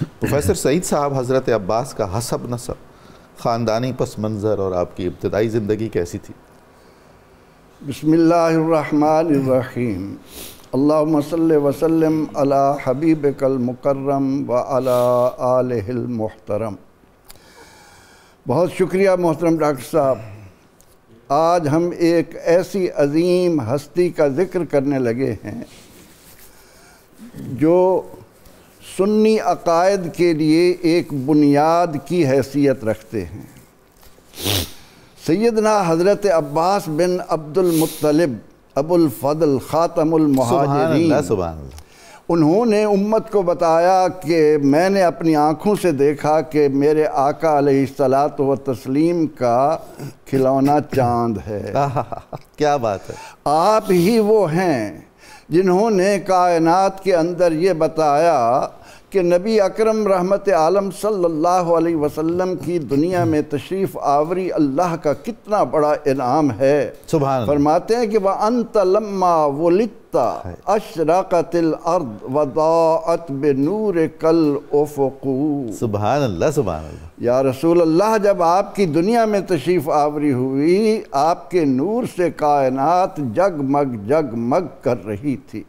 Professor سعید صاحب، حضرت عباس کا حسب نسب، خاندانی پس منظر اور آپ کی ابتدائی زندگی کیسی تھی؟ بسم اللہ الرحمن الرحیم، اللہم صلی وسلم علی حبیبک المکرم وعلی آلہ المحترم۔ بہت شکریہ محترم ڈاکٹر صاحب۔ آج ہم ایک ایسی عظیم ہستی کا ذکر کرنے لگے ہیں جو سنی عقائد کے لیے ایک بنیاد کی حیثیت رکھتے ہیں۔ سیدنا حضرت عباس بن عبد المطلب ابو الفضل خاتم المہاجرین، سبحان اللہ، انہوں نے امت کو بتایا کہ میں نے اپنی آنکھوں سے دیکھا کہ میرے آقا علیہ الصلاۃ والتسلیم کا کھلونا چاند ہے۔ کیا بات ہے! آپ ہی وہ ہیں جنہوں نے کائنات کے اندر یہ بتایا کہ نبی اکرم رحمت عالم صلی اللہ علیہ وسلم کی دنیا میں تشریف آوری اللہ کا کتنا بڑا انعام ہے۔ سبحان اللہ۔ فرماتے ہیں کہ وَأَنْتَ لَمَّا وُلِدْتَ أَشْرَقَتِ الْأَرْض وَضَاءَتْ بِنُورِكَ الْأُفُقُ۔ سبحان اللہ، سبحان اللہ۔ یا رسول اللہ، جب آپ کی دنیا میں تشریف آوری ہوئی، آپ کے نور سے کائنات جگمگ جگمگ کر رہی تھی۔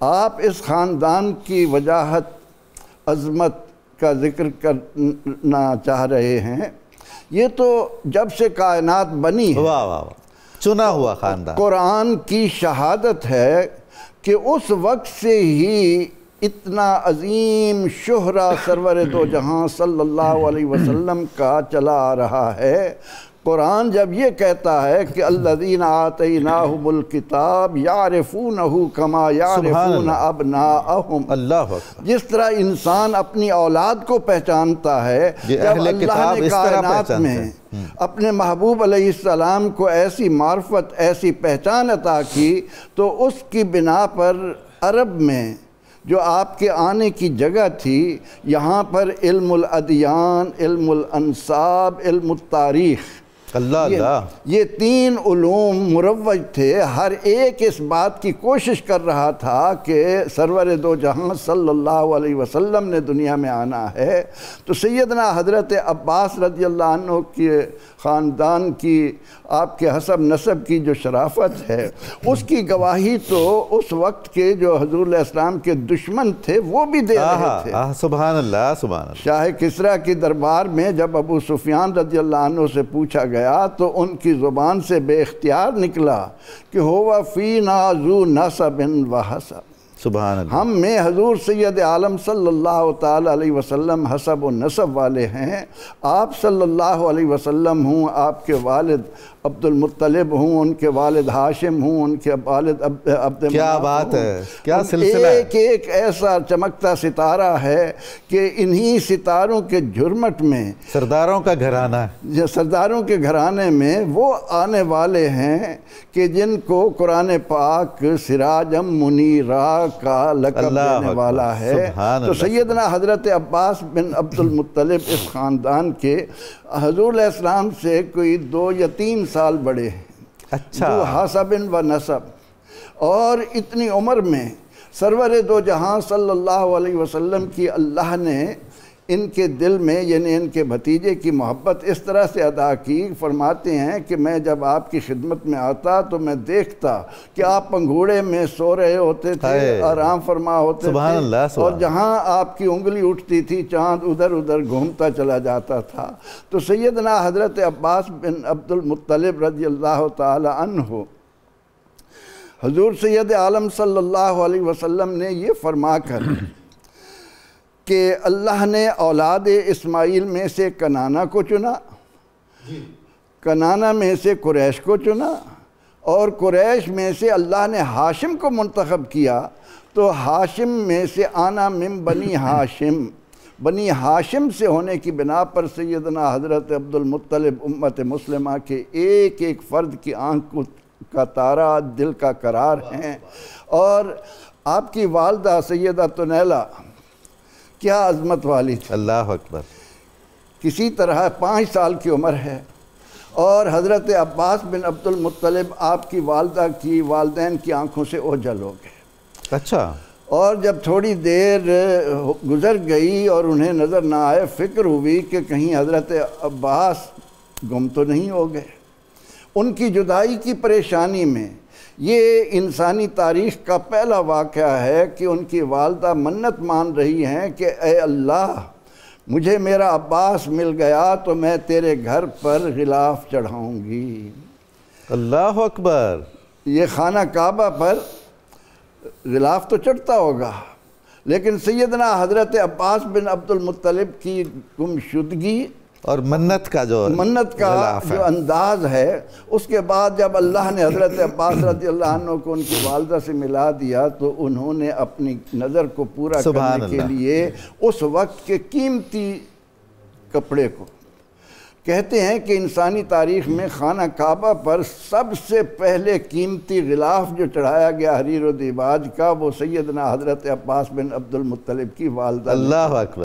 آپ اس خاندان کی وجاہت عظمت کا ذکر کرنا چاہ رہے ہیں۔ یہ تو جب سے کائنات بنی ہے، واہ واہ واہ، چنا ہوا خاندان۔ قرآن کی شہادت ہے کہ اس وقت سے ہی اتنا عظیم شہرہ سرور دو جہاں صلی اللہ علیہ وسلم کا چلا آ رہا ہے۔ قرآن جب یہ کہتا ہے کہ الذین آتیناہم الکتاب یعرفونہ کما یعرفون ابناءہم، اللہ اکبر، جس طرح انسان اپنی اولاد کو پہچانتا ہے، جب اللہ نے کائنات میں اپنے محبوب علیہ السلام کو ایسی معرفت، ایسی پہچان عطا کی، تو اس کی بنا پر عرب میں جو آپ کے آنے کی جگہ تھی، یہاں پر علم الادیان، علم الانساب، علم التاریخ، یہ تین علوم مروج تھے۔ ہر ایک اس بات کی کوشش کر رہا تھا کہ سرور دو جہاں صلی اللہ علیہ وسلم نے دنیا میں آنا ہے۔ تو سیدنا حضرت عباس رضی اللہ عنہ کے خاندان کی، آپ کے حسب نسب کی جو شرافت ہے، اس کی گواہی تو اس وقت کے جو حضور علیہ السلام کے دشمن تھے وہ بھی دے رہے تھے۔ سبحان اللہ، سبحان اللہ۔ شاہ کسریٰ کی دربار میں جب ابو سفیان رضی اللہ عنہ سے پوچھا گیا تو ان کی زبان سے بے اختیار نکلا کہ ہوا فینا ذو نسب و حسب، سبحان اللہ، ہم میں حضور سید عالم صلی اللہ تعالیٰ علیہ وسلم حسب و نسب والے ہیں۔ آپ صلی اللہ علیہ وسلم ہوں، آپ کے والد عبد المطلب ہوں، ان کے والد ہاشم ہوں، ان کے والد عبد مناف، کیا بات ہے، کیا سلسلہ ہے! ایک ایک ایسا چمکتا ستارہ ہے کہ انہی ستاروں کے جھرمٹ میں سرداروں کا گھرانہ ہے، سرداروں کے گھرانے میں وہ آنے والے ہیں کہ جن کو قرآن پاک سراجم منیرا کا لقب دینے والا ہے۔ تو سیدنا حضرت عباس بن عبد المطلب اس خاندان کے حضور علیہ السلام سے کوئی 2 یا 3 سال بڑے ہیں، اچھا، ذو حسب و نسب، اور اتنی عمر میں سرور دو جہاں صلی اللہ علیہ وسلم کی اللہ نے ان کے دل میں، یعنی ان کے بھتیجے کی محبت اس طرح سے ادا کی۔ فرماتے ہیں کہ میں جب آپ کی خدمت میں آتا تو میں دیکھتا کہ آپ پنگھوڑے میں سو رہے ہوتے تھے، آرام فرما ہوتے تھے، اور جہاں آپ کی انگلی اٹھتی تھی چاند ادھر ادھر گھومتا چلا جاتا تھا۔ تو سیدنا حضرت عباس بن عبد المطلب رضی اللہ تعالی عنہ، حضور سید عالم صلی اللہ علیہ وسلم نے یہ فرما کر کہ اللہ نے اولاد اسماعیل میں سے کنانہ کو چنا، کنانہ میں سے قریش کو چنا، اور قریش میں سے اللہ نے ہاشم کو منتخب کیا، تو ہاشم میں سے آنا من بنی ہاشم، بنی ہاشم سے ہونے کی بنا پر سیدنا حضرت عبد المطلب امت مسلمہ کے ایک ایک فرد کی آنکھ کا تارا، دل کا قرار ہیں۔ اور آپ کی والدہ سیدہ تنیلہ کیا عظمت والی تھی، اللہ اکبر، کسی طرح 5 سال کی عمر ہے، اور حضرت عباس بن عبد المطلب آپ کی والدہ کی والدین کی آنکھوں سے اوجھل ہو گئے۔ اچھا، اور جب تھوڑی دیر گزر گئی اور انہیں نظر نہ آئے، فکر ہوئی کہ کہیں حضرت عباس گم تو نہیں ہو گئے۔ ان کی جدائی کی پریشانی میں یہ انسانی تاریخ کا پہلا واقعہ ہے کہ ان کی والدہ منت مان رہی ہیں کہ اے اللہ، مجھے میرا عباس مل گیا تو میں تیرے گھر پر غلاف چڑھاؤں گی۔ اللہ اکبر۔ یہ خانہ کعبہ پر غلاف تو چڑھتا ہوگا، لیکن سیدنا حضرت عباس بن عبد المطلب کی گمشدگی اور منت کا جو انداز ہے، اس کے بعد جب اللہ نے حضرت عباس رضی اللہ عنہ کو ان کی والدہ سے ملا دیا تو انہوں نے اپنی نظر کو پورا کرنے کے لیے اس وقت کے قیمتی کپڑے کو، کہتے ہیں کہ انسانی تاریخ میں خانہ کعبہ پر سب سے پہلے قیمتی غلاف جو چڑھایا گیا حریر و دیباج کا، وہ سیدنا حضرت عباس بن عبد المطلب کی والدہ۔ اللہ اکبر۔